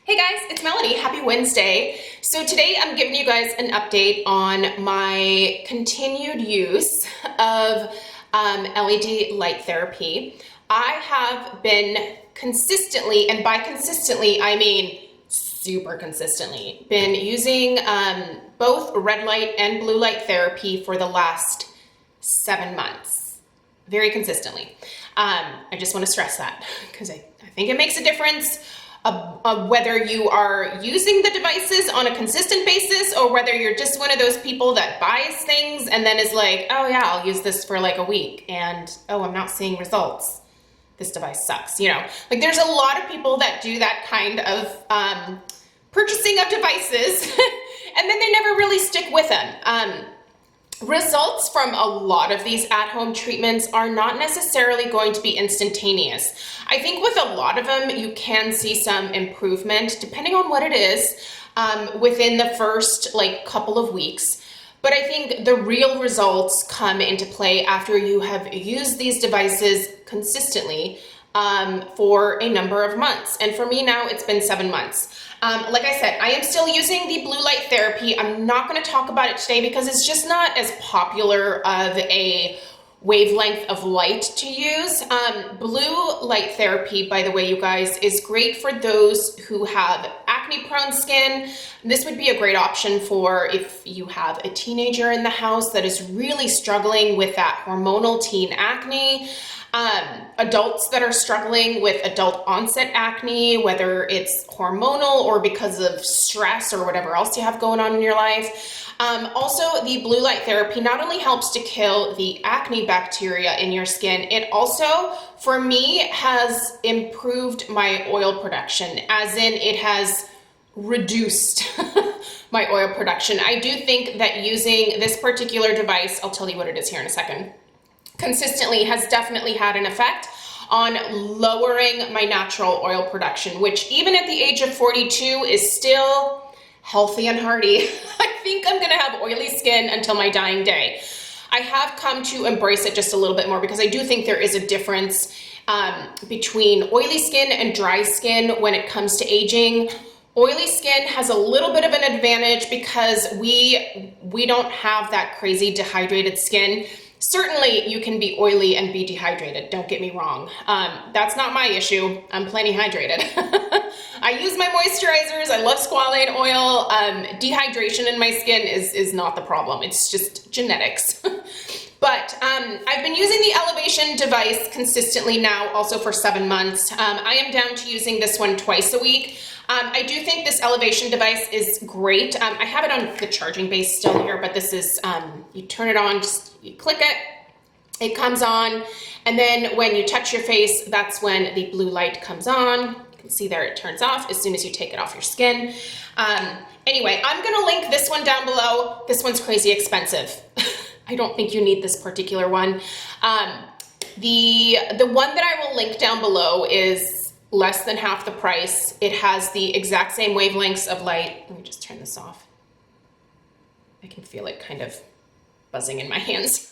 Hey guys, it's Melody. Happy Wednesday. So today I'm giving you guys an update on my continued use of LED light therapy. I have been consistently, and by consistently I mean super consistently, been using both red light and blue light therapy for the last 7 months. Very consistently. I just want to stress that because I think it makes a difference. Whether you are using the devices on a consistent basis or whether you're just one of those people that buys things and then is like, oh yeah, I'll use this for like a week and oh, I'm not seeing results. This device sucks, you know? Like there's a lot of people that do that kind of purchasing of devices and then they never really stick with them. Results from a lot of these at-home treatments are not necessarily going to be instantaneous. I think with a lot of them, you can see some improvement, depending on what it is, within the first couple of weeks. But I think the real results come into play after you have used these devices consistently for a number of months. And for me now, it's been 7 months. Like I said, I am still using the blue light therapy. I'm not going to talk about it today because it's just not as popular of a wavelength of light to use. Blue light therapy, by the way, you guys, is great for those who have acne-prone skin. This would be a great option for if you have a teenager in the house that is really struggling with that hormonal teen acne. Adults that are struggling with adult onset acne, whether it's hormonal or because of stress or whatever else you have going on in your life. Also, the blue light therapy not only helps to kill the acne bacteria in your skin, it also, for me, has improved my oil production, as in it has reduced my oil production. I do think that using this particular device, I'll tell you what it is here in a second, consistently has definitely had an effect on lowering my natural oil production, which even at the age of 42 is still healthy and hearty. I think I'm gonna have oily skin until my dying day. I have come to embrace it just a little bit more because I do think there is a difference between oily skin and dry skin when it comes to aging. Oily skin has a little bit of an advantage because we don't have that crazy dehydrated skin. Certainly you can be oily and be dehydrated, don't get me wrong. That's not my issue. I'm plenty hydrated. I use my moisturizers. I love squalane oil. Dehydration in my skin is not the problem. It's just genetics. But I've been using the Elevation device consistently now also for 7 months. I am down to using this one twice a week. I do think this Elevation device is great. I have it on the charging base still here, but this is, you turn it on, just you click it, it comes on, and then when you touch your face, that's when the blue light comes on. You can see there it turns off as soon as you take it off your skin. Anyway, I'm gonna link this one down below. This one's crazy expensive. I don't think you need this particular one. The one that I will link down below is less than half the price. It has the exact same wavelengths of light. Let me just turn this off. I can feel it kind of buzzing in my hands.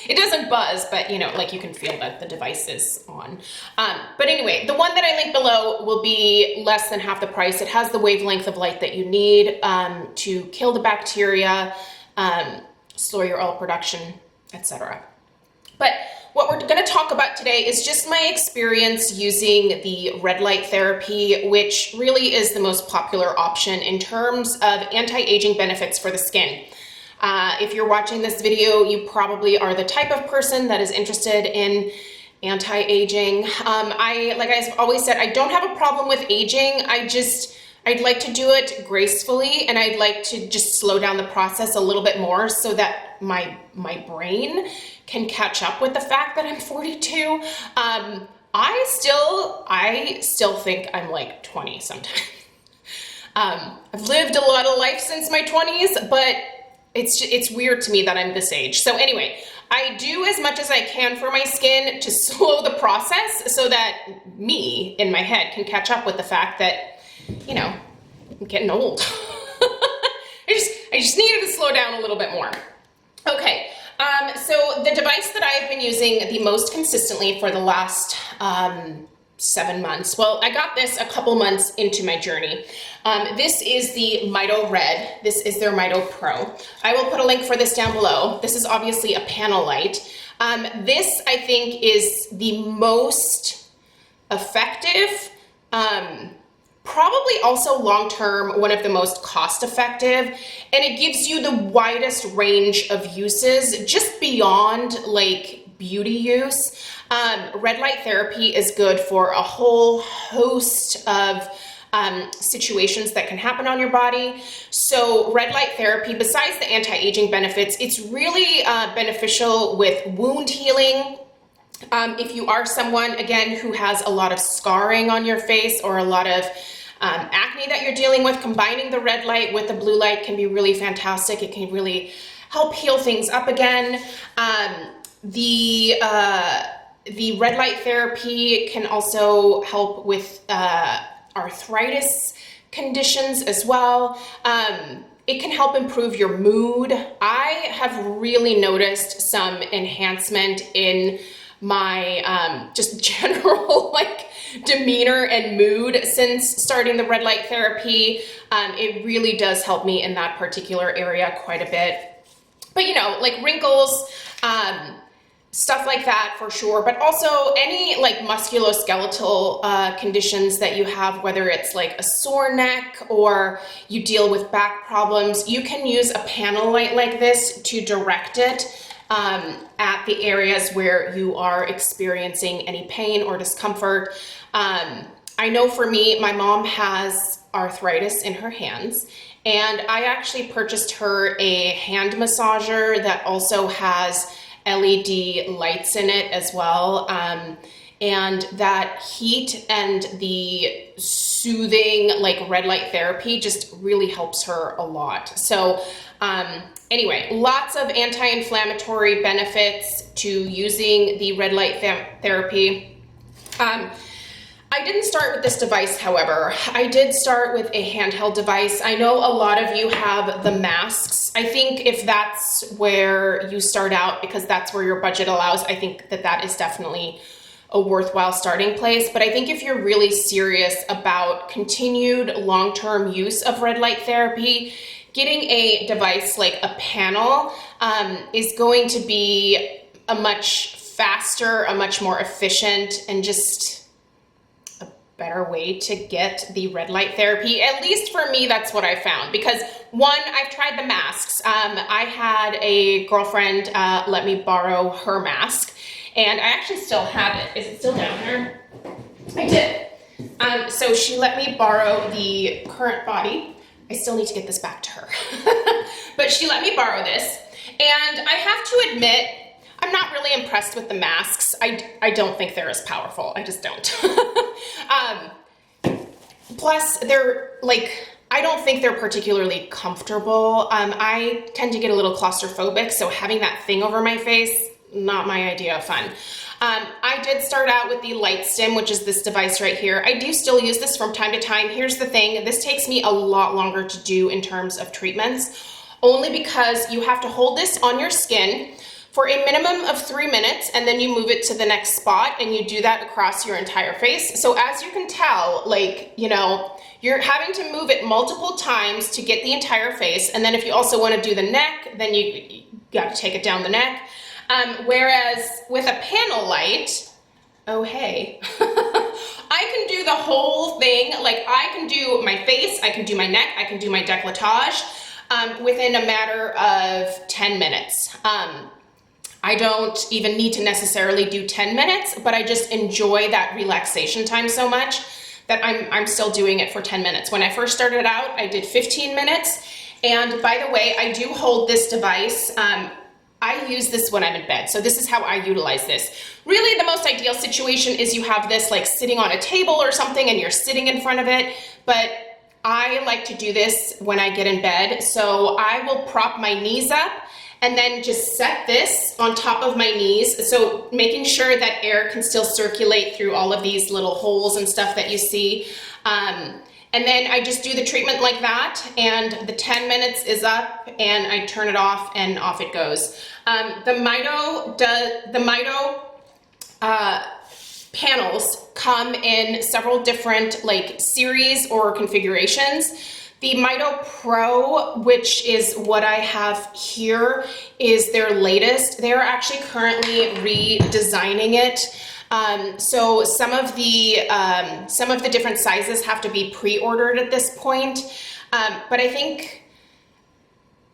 It doesn't buzz, but you know, like you can feel that the device is on. But anyway, the one that I link below will be less than half the price. It has the wavelength of light that you need to kill the bacteria, slow your oil production, etc. But what we're going to talk about today is just my experience using the red light therapy, which really is the most popular option in terms of anti-aging benefits for the skin. If you're watching this video, you probably are the type of person that is interested in anti-aging. Like I've always said, I don't have a problem with aging. I'd like to do it gracefully, and I'd like to just slow down the process a little bit more so that my brain can catch up with the fact that I'm 42. I still think I'm like 20 sometimes. I've lived a lot of life since my 20s, but it's weird to me that I'm this age. So anyway, I do as much as I can for my skin to slow the process so that me in my head can catch up with the fact that, you know, I'm getting old. I just needed to slow down a little bit more. Okay, so the device that I've been using the most consistently for the last 7 months. Well, I got this a couple months into my journey. This is the Mito Red. This is their Mito Pro. I will put a link for this down below. This is obviously a panel light. This, I think, is the most effective, probably also long-term, one of the most cost-effective, and it gives you the widest range of uses just beyond like beauty use. Red light therapy is good for a whole host of situations that can happen on your body. So red light therapy, besides the anti-aging benefits, it's really beneficial with wound healing. If you are someone, again, who has a lot of scarring on your face or a lot of acne that you're dealing with, combining the red light with the blue light can be really fantastic. It can really help heal things up again. The red light therapy can also help with arthritis conditions as well. It can help improve your mood. I have really noticed some enhancement in my just general like demeanor and mood since starting the red light therapy. It really does help me in that particular area quite a bit. But you know, like wrinkles, stuff like that for sure, but also any like musculoskeletal conditions that you have, whether it's like a sore neck or you deal with back problems, you can use a panel light like this to direct it at the areas where you are experiencing any pain or discomfort. I know for me, my mom has arthritis in her hands, and I actually purchased her a hand massager that also has LED lights in it as well. And that heat and the soothing like red light therapy just really helps her a lot. So anyway, lots of anti-inflammatory benefits to using the red light therapy. I didn't start with this device, however. I did start with a handheld device. I know a lot of you have the masks. I think if that's where you start out, because that's where your budget allows, I think that that is definitely a worthwhile starting place. But I think if you're really serious about continued long-term use of red light therapy, getting a device like a panel is going to be a much faster, a much more efficient, and just better way to get the red light therapy. At least for me, that's what I found. Because one, I've tried the masks. I had a girlfriend let me borrow her mask, and I actually still have it. Is it still down here? I did. So she let me borrow the current body. I still need to get this back to her. But she let me borrow this, and I have to admit, I'm not really impressed with the masks. I don't think they're as powerful. I just don't. Plus, they're like, I don't think they're particularly comfortable. I tend to get a little claustrophobic, so having that thing over my face, not my idea of fun. I did start out with the Light Stim, which is this device right here. I do still use this from time to time. Here's the thing, this takes me a lot longer to do in terms of treatments, only because you have to hold this on your skin for a minimum of 3 minutes, and then you move it to the next spot, and you do that across your entire face. So as you can tell, like, you know, you're having to move it multiple times to get the entire face, and then if you also want to do the neck, then you got to take it down the neck. Whereas with a panel light, oh hey, I can do the whole thing. Like, I can do my face, I can do my neck, I can do my décolletage within a matter of 10 minutes. I don't even need to necessarily do 10 minutes, but I just enjoy that relaxation time so much that I'm still doing it for 10 minutes. When I first started out, I did 15 minutes. And by the way, I do hold this device. I use this when I'm in bed. So this is how I utilize this. Really, the most ideal situation is you have this like sitting on a table or something and you're sitting in front of it. But I like to do this when I get in bed. So I will prop my knees up and then just set this on top of my knees. So making sure that air can still circulate through all of these little holes and stuff that you see. And then I just do the treatment like that, and the 10 minutes is up, and I turn it off, and off it goes. The Mito panels come in several different like series or configurations. The Mito Pro, which is what I have here, is their latest. They're actually currently redesigning it. So some of the different sizes have to be pre-ordered at this point. But I think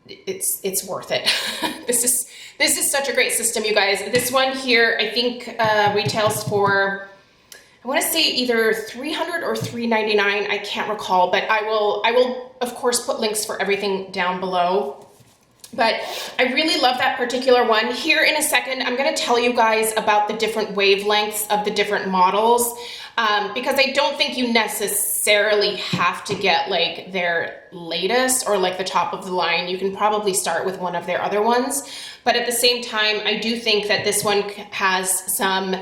it's worth it. This is such a great system, you guys. This one here, I think retails for, I want to say either $300 or $399. I can't recall, but I will of course put links for everything down below. But I really love that particular one. Here in a second, I'm going to tell you guys about the different wavelengths of the different models, because I don't think you necessarily have to get like their latest or like the top of the line. You can probably start with one of their other ones. But at the same time, I do think that this one has some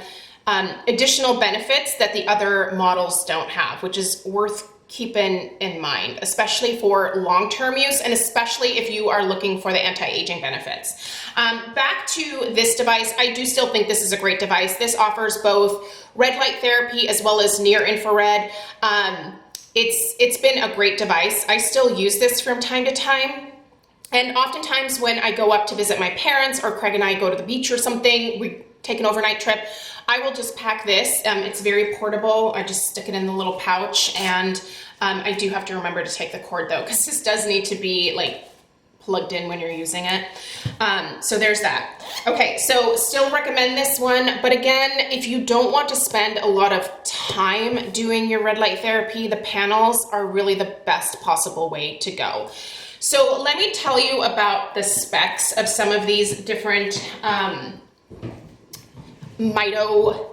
additional benefits that the other models don't have, which is worth keeping in mind, especially for long-term use and especially if you are looking for the anti-aging benefits. Back to this device, I do still think this is a great device. This offers both red light therapy as well as near infrared. It's been a great device. I still use this from time to time. And oftentimes when I go up to visit my parents or Craig and I go to the beach or something, we take an overnight trip, I will just pack this. It's very portable. I just stick it in the little pouch, and I do have to remember to take the cord though, because this does need to be like plugged in when you're using it. So there's that. Okay, so still recommend this one, but again, if you don't want to spend a lot of time doing your red light therapy, the panels are really the best possible way to go. So let me tell you about the specs of some of these different Mito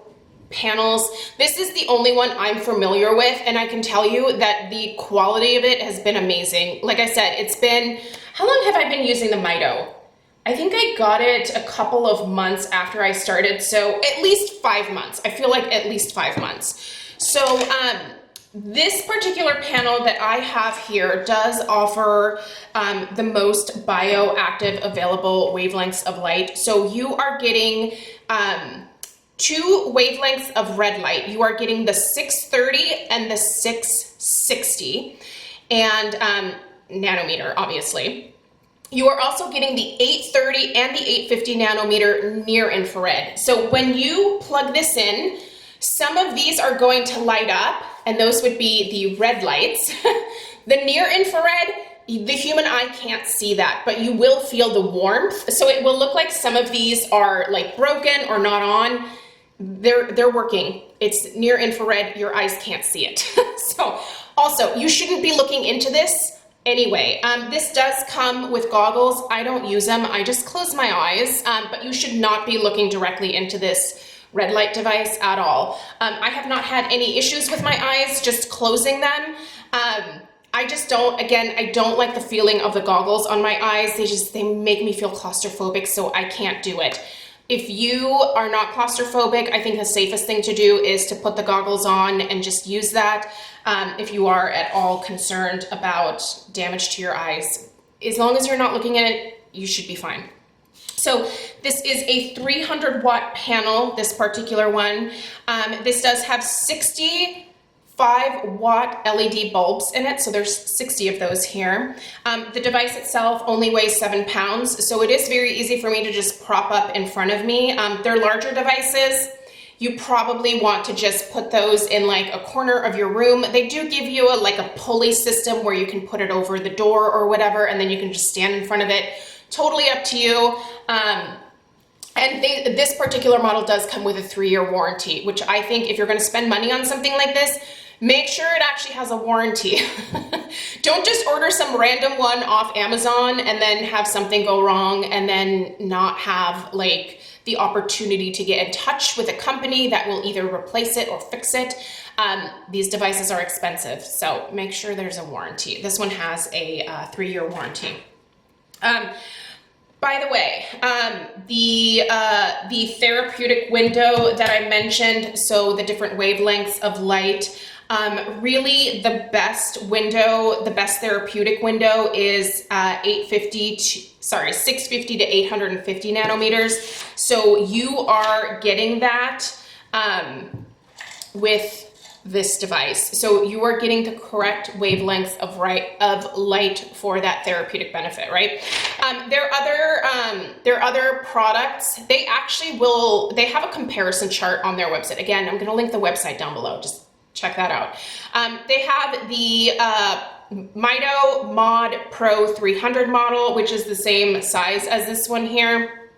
panels. This is the only one I'm familiar with, and I can tell you that the quality of it has been amazing. Like I said, it's been, how long have I been using the Mito? I think I got it a couple of months after I started, so at least 5 months. I feel like at least 5 months. So this particular panel that I have here does offer the most bioactive available wavelengths of light. So you are getting 2 wavelengths of red light. You are getting the 630 and the 660 and nanometer, obviously. You are also getting the 830 and the 850 nanometer near infrared. So when you plug this in, some of these are going to light up, and those would be the red lights. The near infrared, the human eye can't see that, but you will feel the warmth. So it will look like some of these are like broken or not on. They're working. It's near infrared, your eyes can't see it. So also, you shouldn't be looking into this anyway. This does come with goggles. I don't use them, I just close my eyes, but you should not be looking directly into this red light device at all. I have not had any issues with my eyes just closing them. I just don't, again, I don't like the feeling of the goggles on my eyes. They make me feel claustrophobic, so I can't do it. If you are not claustrophobic, I think the safest thing to do is to put the goggles on and just use that. If you are at all concerned about damage to your eyes, as long as you're not looking at it, you should be fine. So this is a 300 watt panel, this particular one. This does have 65 watt LED bulbs in it, so there's 60 of those here. The device itself only weighs 7 pounds, so it is very easy for me to just prop up in front of me. They're larger devices. You probably want to just put those in like a corner of your room. They do give you like a pulley system where you can put it over the door or whatever, and then you can just stand in front of it. Totally up to you. And this particular model does come with a 3-year warranty, which I think if you're going to spend money on something like this, make sure it actually has a warranty. Don't just order some random one off Amazon and then have something go wrong and then not have like the opportunity to get in touch with a company that will either replace it or fix it. These devices are expensive, so make sure there's a warranty. This one has a 3-year warranty. By the way, the therapeutic window that I mentioned, so the different wavelengths of light, really the best window, the best therapeutic window is 650 to 850 nanometers. So you are getting that with this device. So you are getting the correct wavelengths of light for that therapeutic benefit, right? There are other products. They actually they have a comparison chart on their website. Again, I'm gonna link the website down below, just check that out. They have the Mito Mod Pro 300 model, which is the same size as this one here.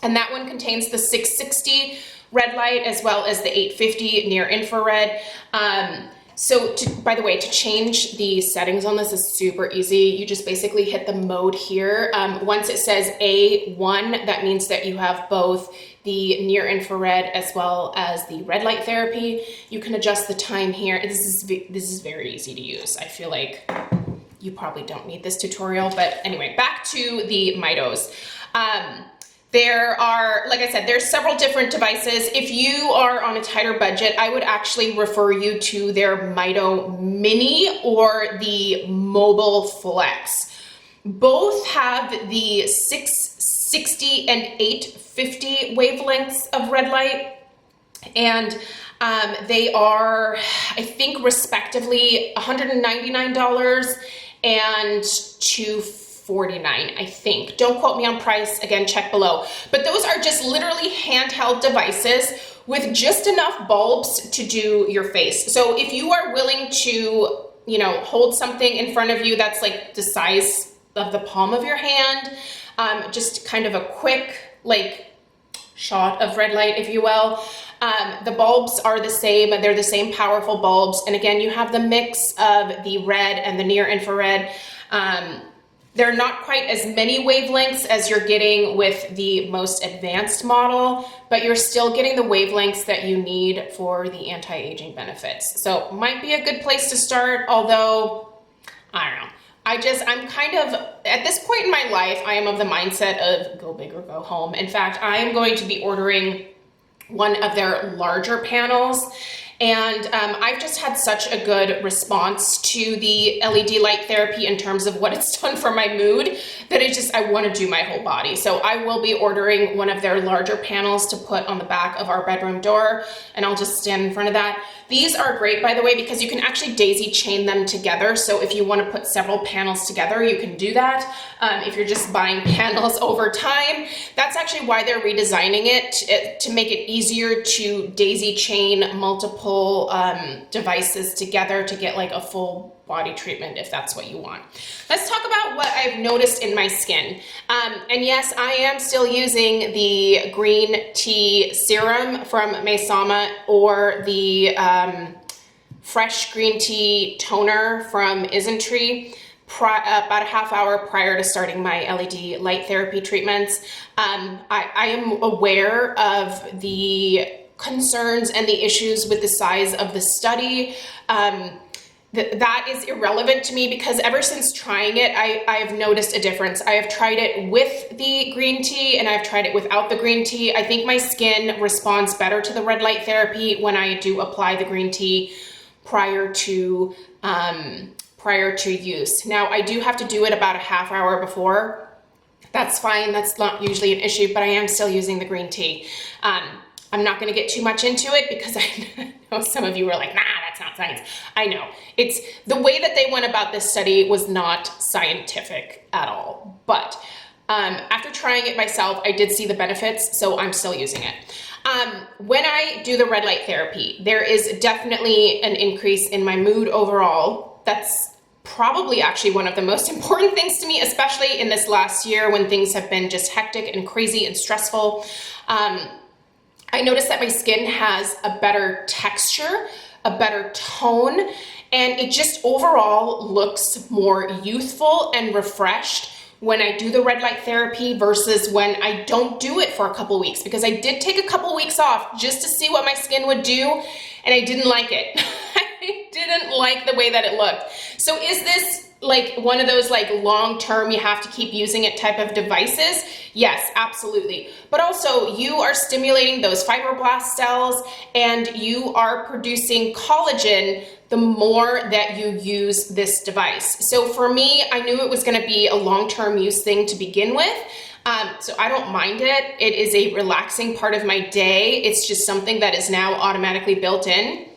And that one contains the 660 red light as well as the 850 near infrared. By the way, to change the settings on this is super easy. You just basically hit the mode here. Once it says A1, that means that you have both the near infrared as well as the red light therapy. You can adjust the time here. This is very easy to use. I feel like you probably don't need this tutorial, but anyway, back to the Mitos. There are, like I said, there's several different devices. If you are on a tighter budget, I would actually refer you to their Mito Mini or the Mobile Flex. Both have the 660 and 850 wavelengths of red light, and they are, I think, respectively $199 and $249, I think. Don't quote me on price, again, check below. But those are just literally handheld devices with just enough bulbs to do your face. So if you are willing to, hold something in front of you that's like the size of the palm of your hand, just kind of a quick, shot of red light, if you will. The bulbs are the same, they're the same powerful bulbs. And again, you have the mix of the red and the near infrared. They're not quite as many wavelengths as you're getting with the most advanced model, but you're still getting the wavelengths that you need for the anti-aging benefits. So might be a good place to start, although, I don't know. I'm kind of, at this point in my life, I am of the mindset of go big or go home. In fact, I am going to be ordering one of their larger panels. And I've just had such a good response to the LED light therapy in terms of what it's done for my mood that I want to do my whole body. So I will be ordering one of their larger panels to put on the back of our bedroom door, and I'll just stand in front of that. These are great, by the way, because you can actually daisy chain them together. So if you want to put several panels together, you can do that. If you're just buying panels over time, that's actually why they're redesigning it to make it easier to daisy chain multiple devices together to get like a full body treatment if that's what you want. Let's talk about what I've noticed in my skin. And yes, I am still using the green tea serum from Maysama or the fresh green tea toner from Isntree about a half hour prior to starting my LED light therapy treatments. I am aware of the concerns and the issues with the size of the study. That is irrelevant to me because ever since trying it, I have noticed a difference. I have tried it with the green tea and I've tried it without the green tea. I think my skin responds better to the red light therapy when I do apply the green tea prior to use. Now, I do have to do it about a half hour before. That's fine. That's not usually an issue, but I am still using the green tea. I'm not going to get too much into it because I know some of you were like, nah, that's not science. I know. It's the way that they went about this study was not scientific at all. But after trying it myself, I did see the benefits, so I'm still using it. When I do the red light therapy, there is definitely an increase in my mood overall. That's probably actually one of the most important things to me, especially in this last year when things have been just hectic and crazy and stressful. I noticed that my skin has a better texture, a better tone, and it just overall looks more youthful and refreshed when I do the red light therapy versus when I don't do it for a couple weeks, because I did take a couple weeks off just to see what my skin would do, and I didn't like it. I didn't like the way that it looked. So is this like one of those like long-term, you have to keep using it type of devices? Yes, absolutely. But also you are stimulating those fibroblast cells and you are producing collagen the more that you use this device. So for me, I knew it was going to be a long-term use thing to begin with. So I don't mind it. It is a relaxing part of my day. It's just something that is now automatically built in.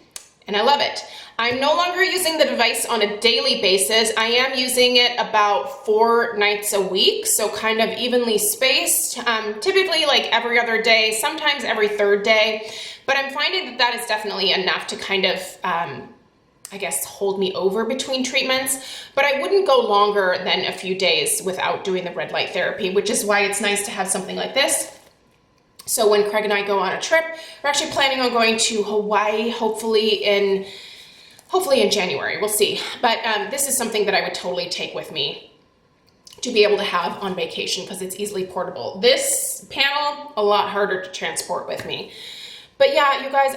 and I love it. I'm no longer using the device on a daily basis. I am using it about 4 nights a week, so kind of evenly spaced, typically like every other day, sometimes every third day, but I'm finding that that is definitely enough to kind of, I guess, hold me over between treatments, but I wouldn't go longer than a few days without doing the red light therapy, which is why it's nice to have something like this. So when Craig and I go on a trip, we're actually planning on going to Hawaii, hopefully in January, we'll see. But this is something that I would totally take with me to be able to have on vacation because it's easily portable. This panel, a lot harder to transport with me. But yeah, you guys,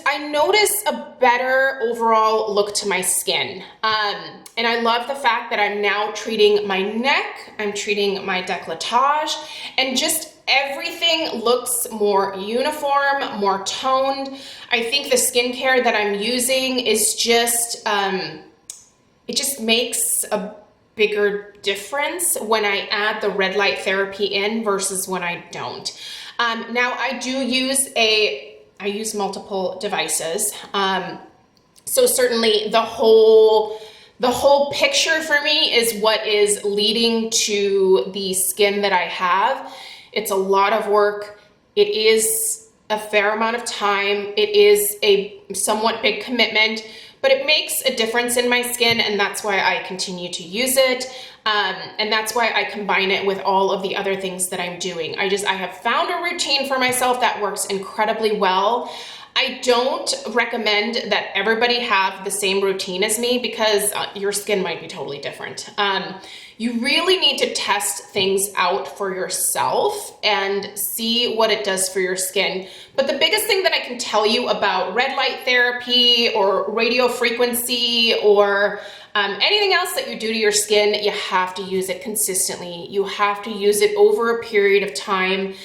I notice a better overall look to my skin. And I love the fact that I'm now treating my neck, I'm treating my décolletage, and just everything looks more uniform, more toned. I think the skincare that I'm using is just, it just makes a bigger difference when I add the red light therapy in versus when I don't. Now I use multiple devices. So certainly the whole picture for me is what is leading to the skin that I have. It's a lot of work. It is a fair amount of time. It is a somewhat big commitment, but it makes a difference in my skin, and that's why I continue to use it. And that's why I combine it with all of the other things that I'm doing. I have found a routine for myself that works incredibly well. I don't recommend that everybody have the same routine as me because your skin might be totally different. You really need to test things out for yourself and see what it does for your skin. But the biggest thing that I can tell you about red light therapy or radio frequency or anything else that you do to your skin, you have to use it consistently. You have to use it over a period of time.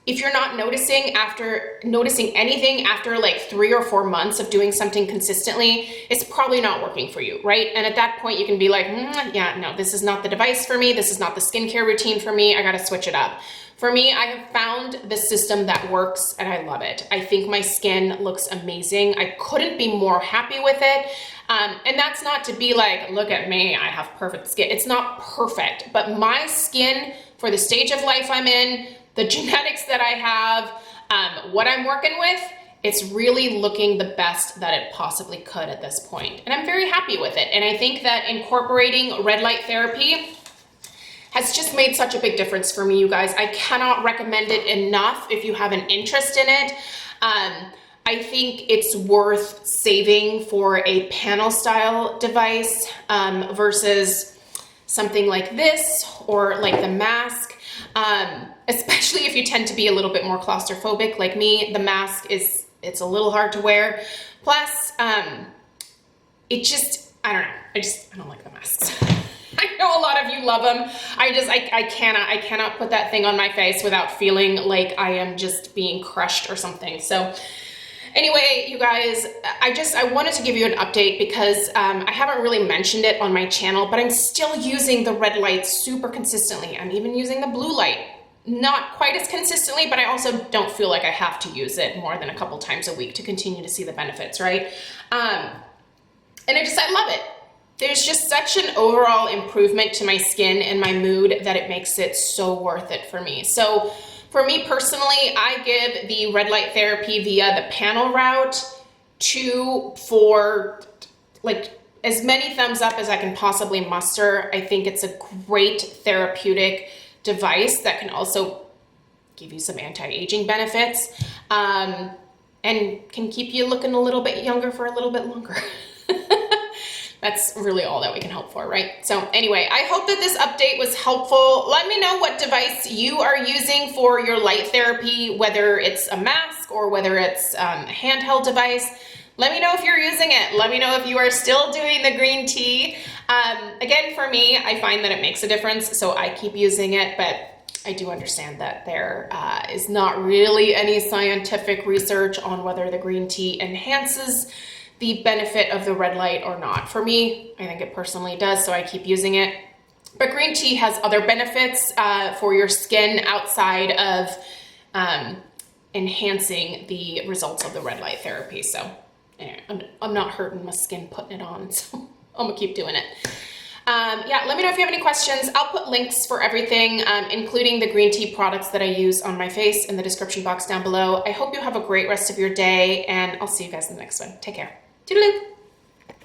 If you're not noticing anything after like 3 or 4 months of doing something consistently, it's probably not working for you, right? And at that point you can be like, yeah, no, this is not the device for me. This is not the skincare routine for me. I got to switch it up. For me, I have found the system that works and I love it. I think my skin looks amazing. I couldn't be more happy with it. And that's not to be like, look at me, I have perfect skin. It's not perfect, but my skin for the stage of life I'm in, the genetics that I have, what I'm working with, it's really looking the best that it possibly could at this point. And I'm very happy with it. And I think that incorporating red light therapy has just made such a big difference for me, you guys. I cannot recommend it enough if you have an interest in it. I think it's worth saving for a panel style device versus something like this or like the mask. Especially if you tend to be a little bit more claustrophobic like me, the mask it's a little hard to wear. Plus, it just, I don't know, I don't like the masks. I know a lot of you love them. I cannot put that thing on my face without feeling like I am just being crushed or something. So anyway, you guys, I wanted to give you an update because I haven't really mentioned it on my channel, but I'm still using the red light super consistently. I'm even using the blue light. Not quite as consistently, but I also don't feel like I have to use it more than a couple times a week to continue to see the benefits, right? And I love it. There's just such an overall improvement to my skin and my mood that it makes it so worth it for me. So for me personally, I give the red light therapy via the panel route 4, like as many thumbs up as I can possibly muster. I think it's a great therapeutic device that can also give you some anti-aging benefits and can keep you looking a little bit younger for a little bit longer. That's really all that we can hope for, right? So anyway, I hope that this update was helpful. Let me know what device you are using for your light therapy, whether it's a mask or whether it's a handheld device. Let me know if you're using it. Let me know if you are still doing the green tea. Again, for me, I find that it makes a difference, so I keep using it, but I do understand that there is not really any scientific research on whether the green tea enhances the benefit of the red light or not. For me, I think it personally does, so I keep using it. But green tea has other benefits for your skin outside of enhancing the results of the red light therapy. So I'm not hurting my skin putting it on, so I'm gonna keep doing it. Yeah, let me know if you have any questions. I'll put links for everything, including the green tea products that I use on my face in the description box down below. I hope you have a great rest of your day, and I'll see you guys in the next one. Take care. Toodaloo.